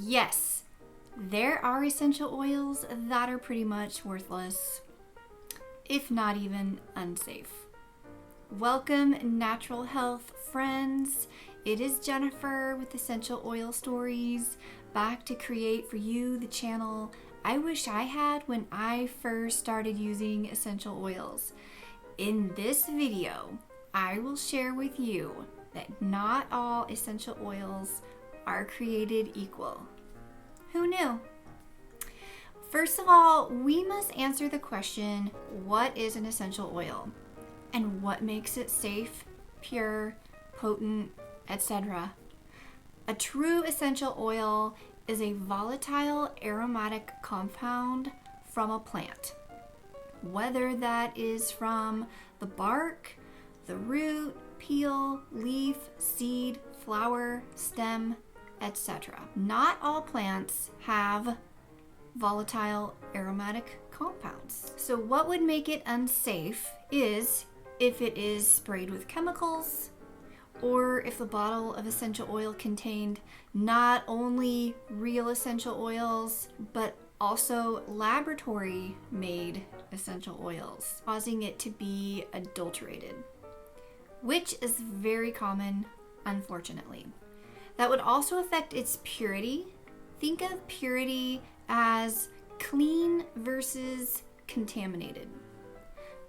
Yes, there are essential oils that are pretty much worthless, if not even unsafe. Welcome, natural health friends. It is Jennifer with Essential Oil Stories, back to create for you the channel I wish I had when I first started using essential oils. In this video, I will share with you that not all essential oils are created equal. Who knew? First of all, we must answer the question, what is an essential oil? And what makes it safe, pure, potent, etc.? A true essential oil is a volatile aromatic compound from a plant. Whether that is from the bark, the root, peel, leaf, seed, flower, stem, etc. Not all plants have volatile aromatic compounds. So what would make it unsafe is if it is sprayed with chemicals, or if the bottle of essential oil contained not only real essential oils, but also laboratory-made essential oils, causing it to be adulterated, which is very common, unfortunately. That would also affect its purity. Think of purity as clean versus contaminated.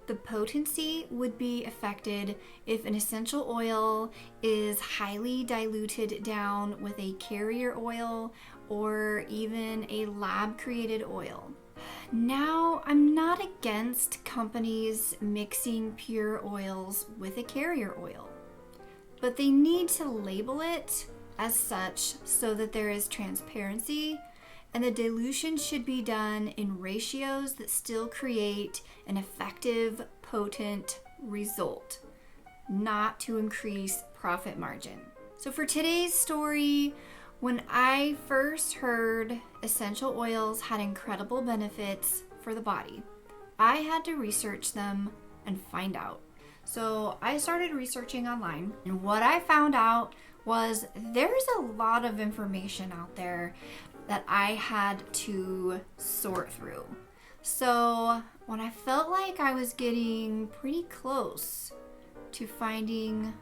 The potency would be affected if an essential oil is highly diluted down with a carrier oil or even a lab-created oil. Now, I'm not against companies mixing pure oils with a carrier oil, but they need to label it as such so that there is transparency, and the dilution should be done in ratios that still create an effective, potent result, not to increase profit margin. So for today's story, when I first heard essential oils had incredible benefits for the body, I had to research them and find out. So I started researching online, and what I found out was there's a lot of information out there that I had to sort through. So when I felt like I was getting pretty close to finding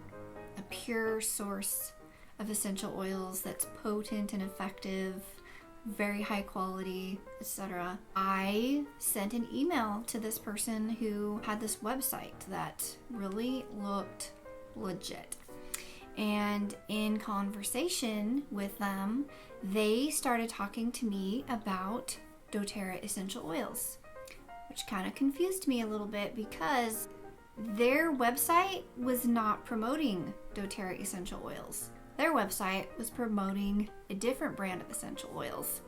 a pure source of essential oils that's potent and effective, very high quality, etc., I sent an email to this person who had this website that really looked legit. And in conversation with them, they started talking to me about doTERRA essential oils, which kind of confused me a little bit because their website was not promoting doTERRA essential oils. Their website was promoting a different brand of essential oils.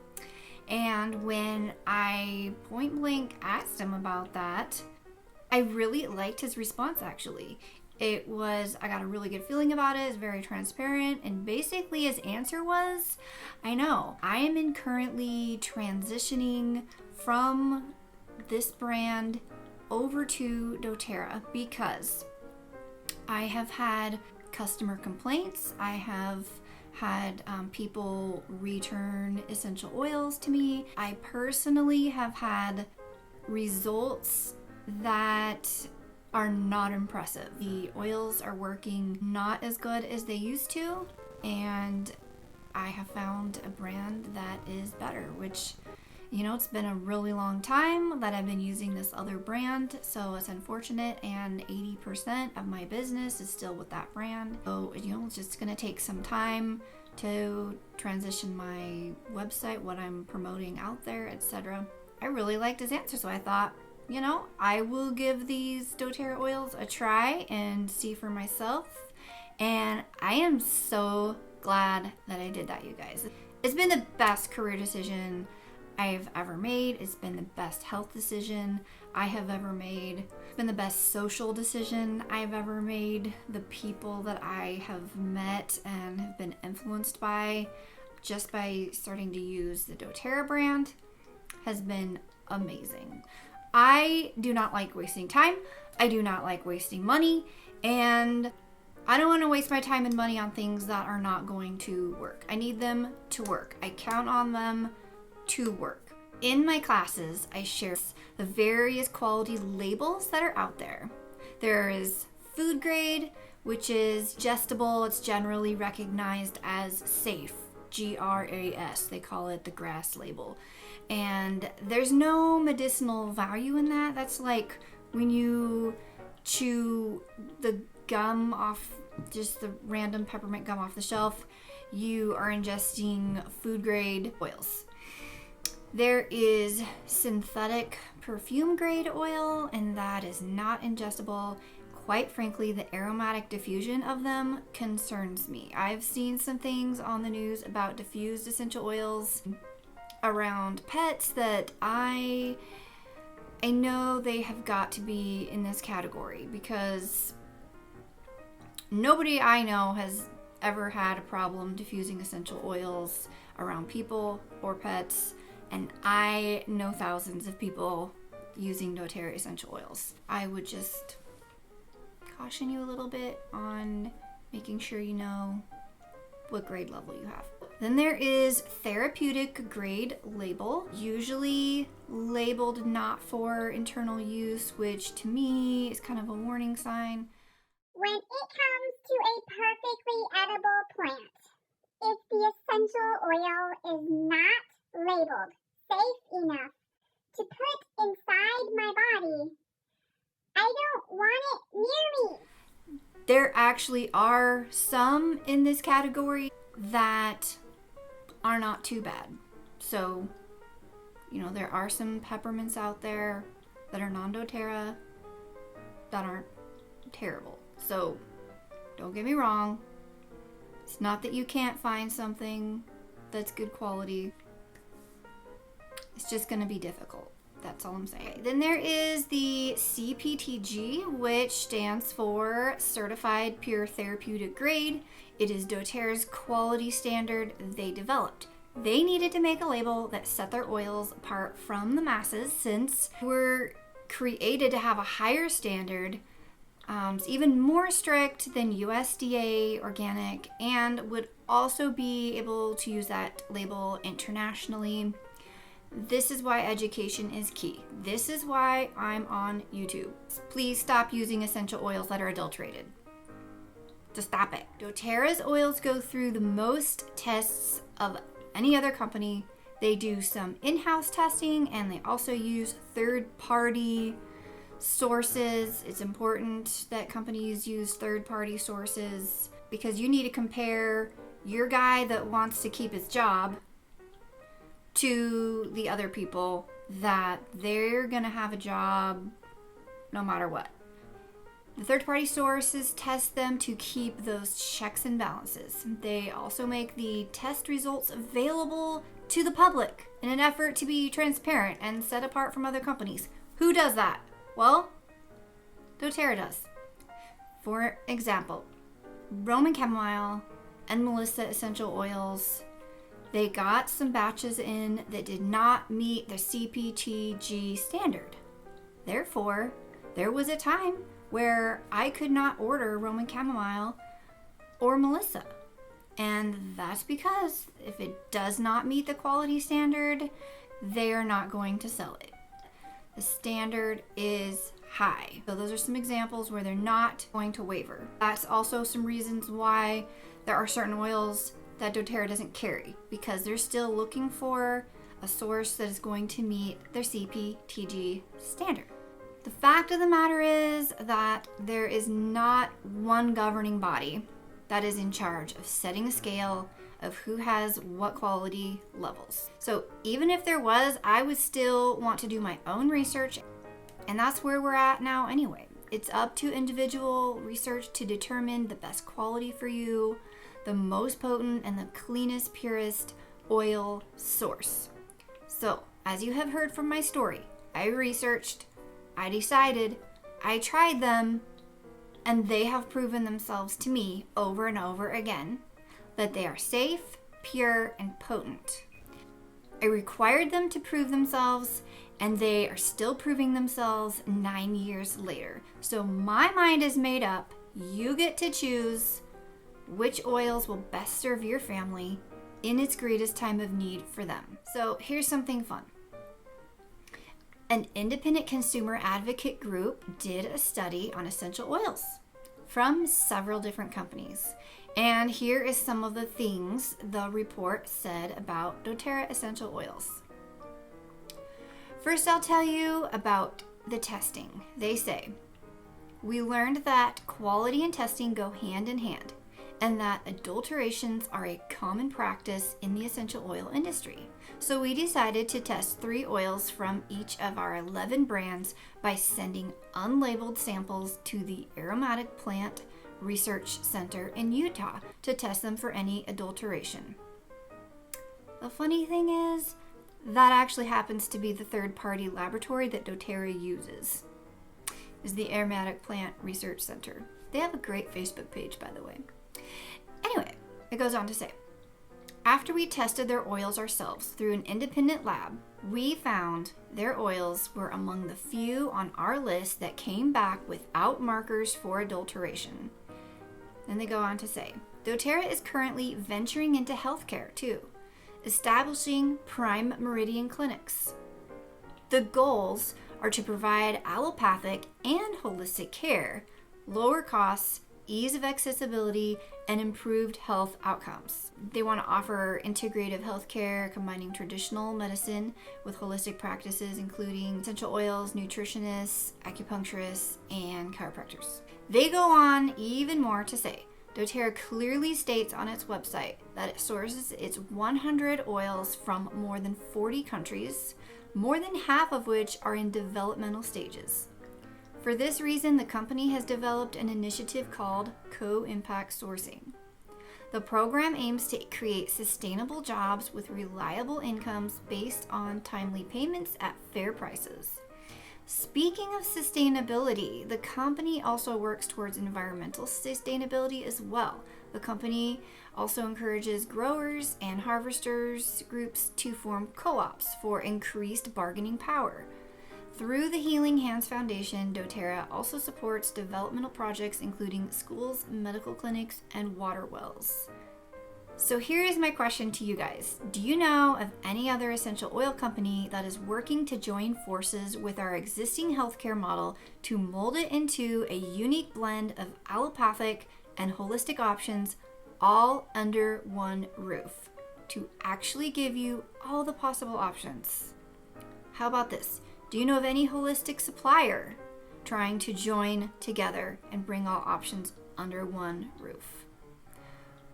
And when I point blank asked him about that, I really liked his response actually. I got a really good feeling about it. It's very transparent. And basically his answer was, I know, I am currently transitioning from this brand over to doTERRA because I have had customer complaints. I have had people return essential oils to me. I personally have had results that are not impressive. The oils are working not as good as they used to, and I have found a brand that is better, which, it's been a really long time that I've been using this other brand, so it's unfortunate, and 80% of my business is still with that brand. So, it's just gonna take some time to transition my website, what I'm promoting out there, etc. I really liked his answer, so I thought, I will give these doTERRA oils a try and see for myself. And I am so glad that I did that, you guys. It's been the best career decision I've ever made. It's been the best health decision I have ever made. It's been the best social decision I've ever made. The people that I have met and have been influenced by just by starting to use the doTERRA brand has been amazing. I do not like wasting time. I do not like wasting money. And I don't want to waste my time and money on things that are not going to work. I need them to work. I count on them to work. In my classes, I share the various quality labels that are out there. There is food grade, which is digestible. It's generally recognized as safe, GRAS. They call it the GRAS label. And there's no medicinal value in that. That's like when you chew the gum off, just the random peppermint gum off the shelf, you are ingesting food grade oils. There is synthetic perfume grade oil, and that is not ingestible. Quite frankly, the aromatic diffusion of them concerns me. I've seen some things on the news about diffused essential oils around pets that I know they have got to be in this category, because nobody I know has ever had a problem diffusing essential oils around people or pets, and I know thousands of people using doTERRA essential oils. I would just caution you a little bit on making sure you know what grade level you have. Then there is therapeutic grade label, usually labeled not for internal use, which to me is kind of a warning sign. When it comes to a perfectly edible plant, if the essential oil is not labeled safe enough to put inside my body, I don't want it near me. There actually are some in this category that are not too bad. So, there are some peppermints out there that are non-doTERRA that aren't terrible. So, don't get me wrong. It's not that you can't find something that's good quality. It's just going to be difficult. That's all I'm saying. Then there is the CPTG, which stands for Certified Pure Therapeutic Grade. It is doTERRA's quality standard they developed. They needed to make a label that set their oils apart from the masses, since we're created to have a higher standard. It's even more strict than USDA organic, and would also be able to use that label internationally. This is why education is key. This is why I'm on YouTube. Please stop using essential oils that are adulterated. Just stop it. doTERRA's oils go through the most tests of any other company. They do some in-house testing, and they also use third-party sources. It's important that companies use third-party sources, because you need to compare your guy that wants to keep his job to the other people that they're gonna have a job no matter what. The third-party sources test them to keep those checks and balances. They also make the test results available to the public in an effort to be transparent and set apart from other companies. Who does that? Well, doTERRA does. For example, Roman chamomile and Melissa essential oils, they got some batches in that did not meet the CPTG standard. Therefore, there was a time where I could not order Roman chamomile or Melissa. And that's because if it does not meet the quality standard, they are not going to sell it. The standard is high. So those are some examples where they're not going to waver. That's also some reasons why there are certain oils that doTERRA doesn't carry, because they're still looking for a source that is going to meet their CPTG standard. The fact of the matter is that there is not one governing body that is in charge of setting a scale of who has what quality levels. So even if there was, I would still want to do my own research, and that's where we're at now anyway. It's up to individual research to determine the best quality for you, the most potent and the cleanest, purest oil source. So, as you have heard from my story, I researched, I decided, I tried them, and they have proven themselves to me over and over again that they are safe, pure, and potent. I required them to prove themselves, and they are still proving themselves 9 years later. So my mind is made up. You get to choose which oils will best serve your family in its greatest time of need for them. So here's something fun. An independent consumer advocate group did a study on essential oils from several different companies. And here is some of the things the report said about doTERRA essential oils. First, I'll tell you about the testing. They say, we learned that quality and testing go hand in hand, and that adulterations are a common practice in the essential oil industry. So we decided to test 3 oils from each of our 11 brands by sending unlabeled samples to the Aromatic Plant Research Center in Utah to test them for any adulteration. The funny thing is, that actually happens to be the third-party laboratory that doTERRA uses, is the Aromatic Plant Research Center. They have a great Facebook page, by the way. Anyway, it goes on to say, after we tested their oils ourselves through an independent lab, we found their oils were among the few on our list that came back without markers for adulteration. Then they go on to say, doTERRA is currently venturing into healthcare too, establishing prime meridian clinics. The goals are to provide allopathic and holistic care, lower costs, ease of accessibility, and improved health outcomes. They want to offer integrative healthcare, combining traditional medicine with holistic practices, including essential oils, nutritionists, acupuncturists, and chiropractors. They go on even more to say, doTERRA clearly states on its website that it sources its 100 oils from more than 40 countries, more than half of which are in developmental stages. For this reason, the company has developed an initiative called Co-Impact Sourcing. The program aims to create sustainable jobs with reliable incomes based on timely payments at fair prices. Speaking of sustainability, the company also works towards environmental sustainability as well. The company also encourages growers and harvesters groups to form co-ops for increased bargaining power. Through the Healing Hands Foundation, doTERRA also supports developmental projects including schools, medical clinics, and water wells. So here is my question to you guys. Do you know of any other essential oil company that is working to join forces with our existing healthcare model to mold it into a unique blend of allopathic and holistic options all under one roof to actually give you all the possible options? How about this? Do you know of any holistic supplier trying to join together and bring all options under one roof?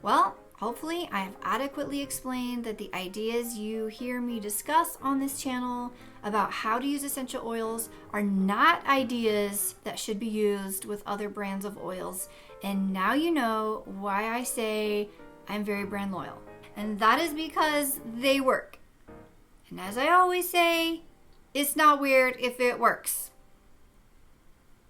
Well, hopefully I have adequately explained that the ideas you hear me discuss on this channel about how to use essential oils are not ideas that should be used with other brands of oils. And now you know why I say I'm very brand loyal. And that is because they work. And as I always say, it's not weird if it works.